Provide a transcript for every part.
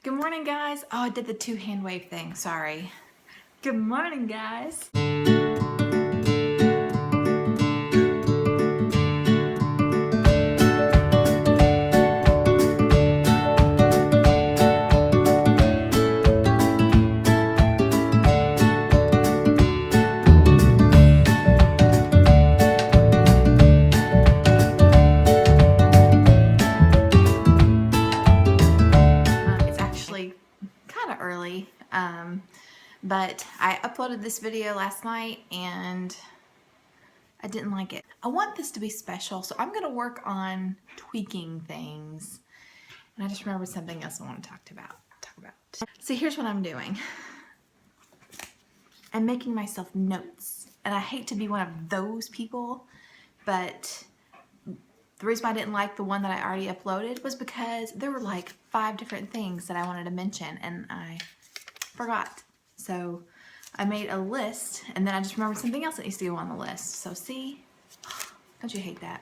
Good morning, guys. Oh, I did the two hand wave thing. Sorry. Good morning, guys. It's actually kind of early, but I uploaded this video last night and I didn't like it. I want this to be special, so I'm gonna work on tweaking things. And I just remembered something else I want to talk about. So here's what I'm doing. I'm making myself notes, and I hate to be one of those people, but the reason I didn't like the one that I already uploaded was because there were like 5 different things that I wanted to mention and I forgot. So I made a list and then I just remembered something else that needs to go on the list. So see, don't you hate that?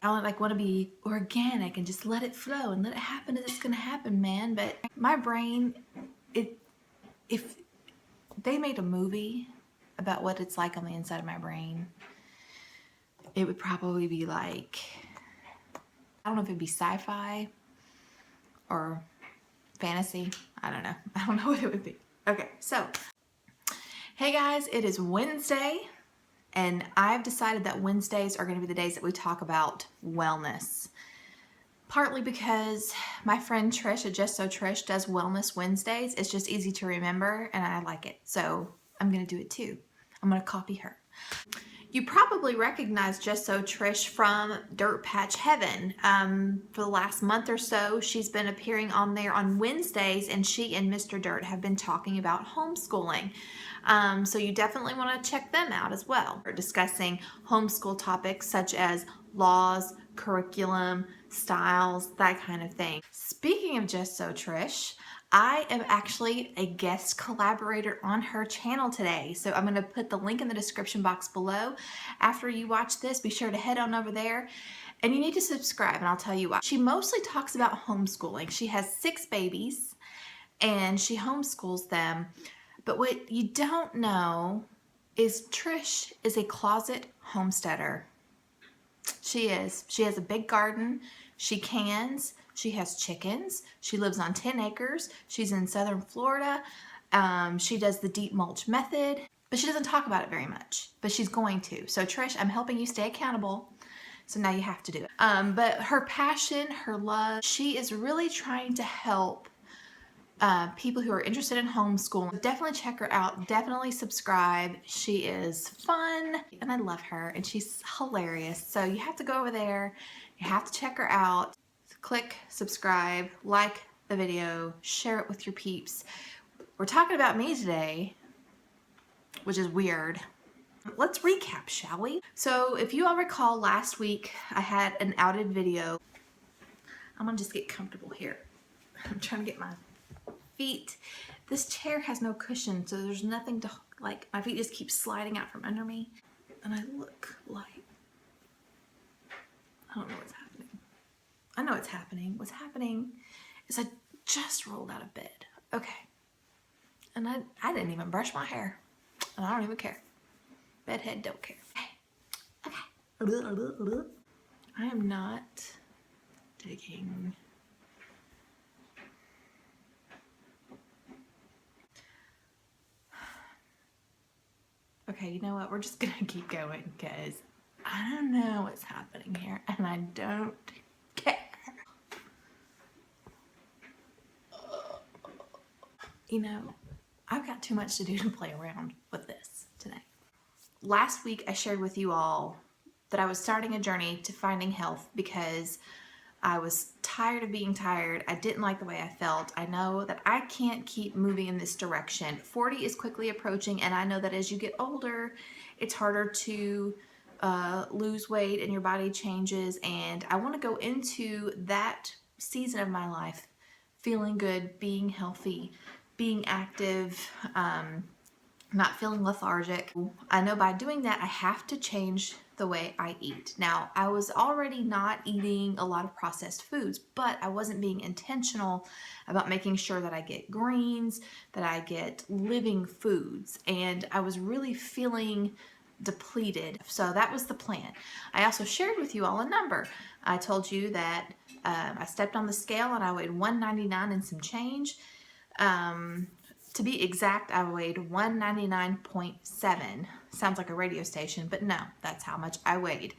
I like want to be organic and just let it flow and let it happen as it's gonna happen, man. But my brain, if they made a movie about what it's like on the inside of my brain, it would probably be like, I don't know if it'd be sci-fi or fantasy. I don't know. I don't know what it would be. Okay, so, hey guys, it is Wednesday, and I've decided that Wednesdays are going to be the days that we talk about wellness. Partly because my friend Trish at Just So Trish does Wellness Wednesdays. It's just easy to remember, and I like it. So I'm going to do it too. I'm going to copy her. You probably recognize Just So Trish from Dirt Patch Heaven. For the last month or so, she's been appearing on there on Wednesdays, and she and Mr. Dirt have been talking about homeschooling. So you definitely want to check them out as well. We're discussing homeschool topics such as laws, curriculum, styles, that kind of thing. Speaking of Just So Trish, I am actually a guest collaborator on her channel today. So I'm going to put the link in the description box below. After you watch this, be sure to head on over there. And you need to subscribe, and I'll tell you why. She mostly talks about homeschooling. She has 6 babies, and she homeschools them. But what you don't know is Trish is a closet homesteader. She is. She has a big garden. She cans. She has chickens. She lives on 10 acres. She's in southern Florida. She does the deep mulch method, but she doesn't talk about it very much, but she's going to. So Trish, I'm helping you stay accountable. So now you have to do it. But her passion, her love, she is really trying to help people who are interested in homeschooling. Definitely check her out. Definitely subscribe. She is fun and I love her and she's hilarious. So you have to go over there. You have to check her out. Click subscribe, like the video, share it with your peeps. We're talking about me today, which is weird. Let's recap, shall we? So if you all recall, last week I had an outed video. I'm gonna just get comfortable here. I'm trying to get my feet. This chair has no cushion, so there's nothing to, like, my feet just keep sliding out from under me. And I look like, I don't know what's happening. I know what's happening. What's happening is I just rolled out of bed. Okay. And I didn't even brush my hair. And I don't even care. Bedhead don't care. Okay. I am not digging. Okay, you know what? We're just gonna keep going because I don't know what's happening here and I don't care. You know, I've got too much to do to play around with this today. Last week I shared with you all that I was starting a journey to finding health because I was tired of being tired. I didn't like the way I felt. I know that I can't keep moving in this direction. 40 is quickly approaching, and I know that as you get older, it's harder to lose weight and your body changes. And I want to go into that season of my life feeling good, being healthy, being active, not feeling lethargic. I know by doing that, I have to change the way I eat. Now, I was already not eating a lot of processed foods, but I wasn't being intentional about making sure that I get greens, that I get living foods, and I was really feeling depleted. So that was the plan. I also shared with you all a number. I told you that I stepped on the scale and I weighed 199 and some change. To be exact, I weighed 199.7. Sounds like a radio station, but no, that's how much I weighed.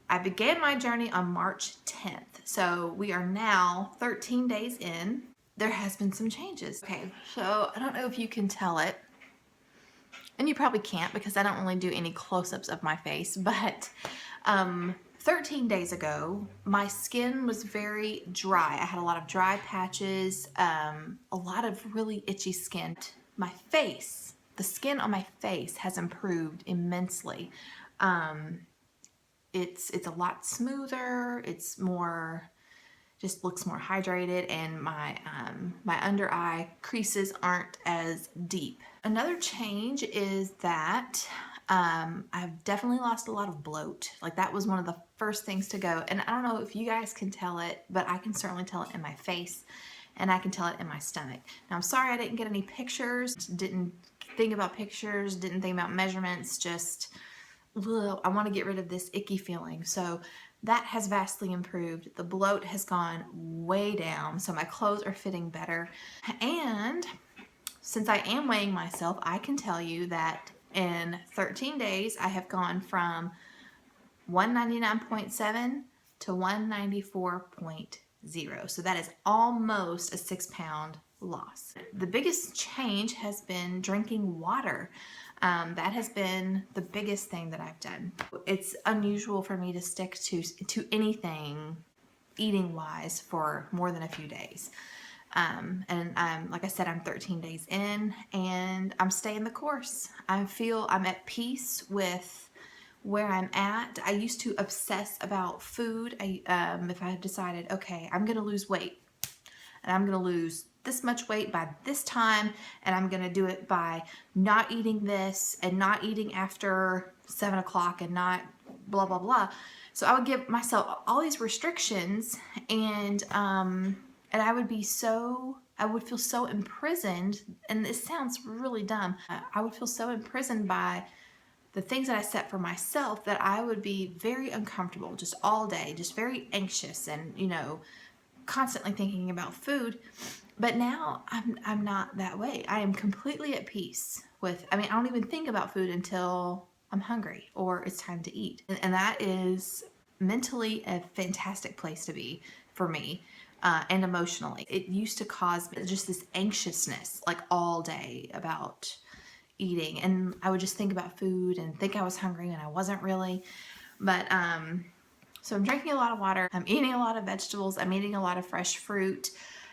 I began my journey on March 10th, so we are now 13 days in. There has been some changes. Okay, so I don't know if you can tell it, and you probably can't because I don't really do any close-ups of my face, but 13 days ago, my skin was very dry. I had a lot of dry patches, a lot of really itchy skin. My face, the skin on my face has improved immensely. It's a lot smoother. It's more, just looks more hydrated, and my under eye creases aren't as deep. Another change is that I've definitely lost a lot of bloat. Like, that was one of the first things to go. And I don't know if you guys can tell it, but I can certainly tell it in my face, and I can tell it in my stomach. Now, I'm sorry I didn't get any pictures, didn't think about pictures, didn't think about measurements, just, ugh, I want to get rid of this icky feeling. So that has vastly improved. The bloat has gone way down, so my clothes are fitting better. And since I am weighing myself, I can tell you that in 13 days, I have gone from 199.7 to 194.0. So that is almost a 6-pound loss. The biggest change has been drinking water. That has been the biggest thing that I've done. It's unusual for me to stick to anything eating wise for more than a few days. And like I said, I'm 13 days in and I'm staying the course. I'm at peace with where I'm at. I used to obsess about food. If I had decided, okay, I'm going to lose weight and I'm going to lose this much weight by this time, and I'm going to do it by not eating this and not eating after 7 o'clock and not blah, blah, blah. So I would give myself all these restrictions, and I would feel so imprisoned, and this sounds really dumb. I would feel so imprisoned by the things that I set for myself that I would be very uncomfortable just all day, just very anxious, and, constantly thinking about food. But now I'm not that way. I am completely at peace with, I don't even think about food until I'm hungry or it's time to eat. And that is mentally a fantastic place to be for me. And emotionally. It used to cause just this anxiousness like all day about eating, and I would just think about food and think I was hungry and I wasn't really. But so I'm drinking a lot of water, I'm eating a lot of vegetables, I'm eating a lot of fresh fruit,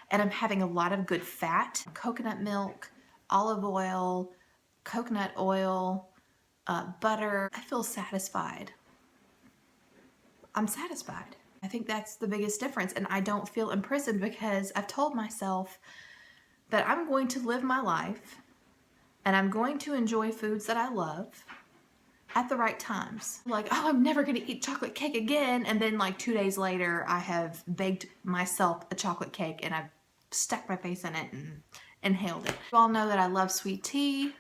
and I'm having a lot of good fat. Coconut milk, olive oil, coconut oil, butter. I feel satisfied. I'm satisfied. I think that's the biggest difference, and I don't feel imprisoned because I've told myself that I'm going to live my life and I'm going to enjoy foods that I love at the right times. Like, oh, I'm never going to eat chocolate cake again, and then like 2 days later I have baked myself a chocolate cake and I've stuck my face in it and inhaled it. You all know that I love sweet tea,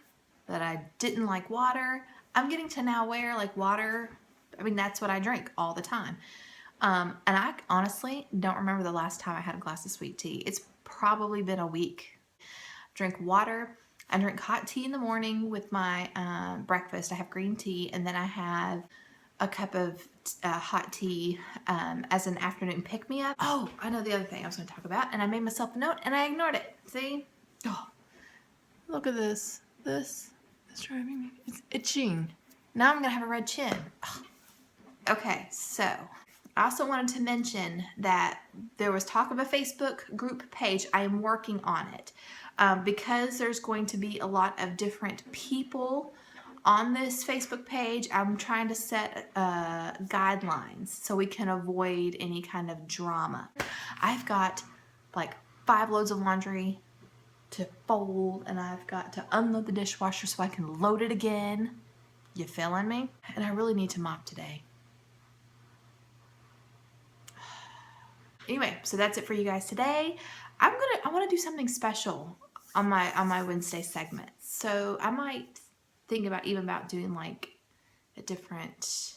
that I didn't like water. I'm getting to now where like water, that's what I drink all the time. And I honestly don't remember the last time I had a glass of sweet tea. It's probably been a week. Drink water. I drink hot tea in the morning with my breakfast. I have green tea, and then I have a cup of hot tea as an afternoon pick-me-up. Oh, I know the other thing I was going to talk about, and I made myself a note, and I ignored it. See? Oh, look at this. This is driving me. It's itching. Now I'm going to have a red chin. Oh. Okay, so I also wanted to mention that there was talk of a Facebook group page. I am working on it because there's going to be a lot of different people on this Facebook page. I'm trying to set guidelines so we can avoid any kind of drama. I've got like 5 loads of laundry to fold, and I've got to unload the dishwasher so I can load it again. You feeling me? And I really need to mop today. Anyway, so that's it for you guys today. I want to do something special on my Wednesday segment. So I might think about doing like a different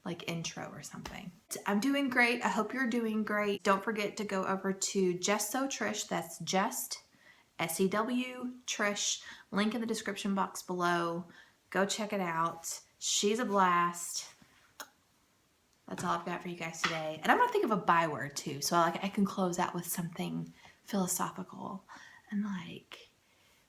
like intro or something. I'm doing great. I hope you're doing great. Don't forget to go over to Just So Trish. That's just SEW Trish. Link in the description box below. Go check it out. She's a blast. That's all I've got for you guys today. And I'm gonna think of a byword too, so I can close out with something philosophical and like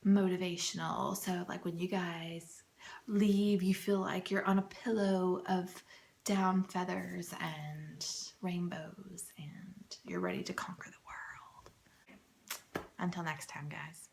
motivational. So like when you guys leave, you feel like you're on a pillow of down feathers and rainbows and you're ready to conquer the world. Until next time, guys.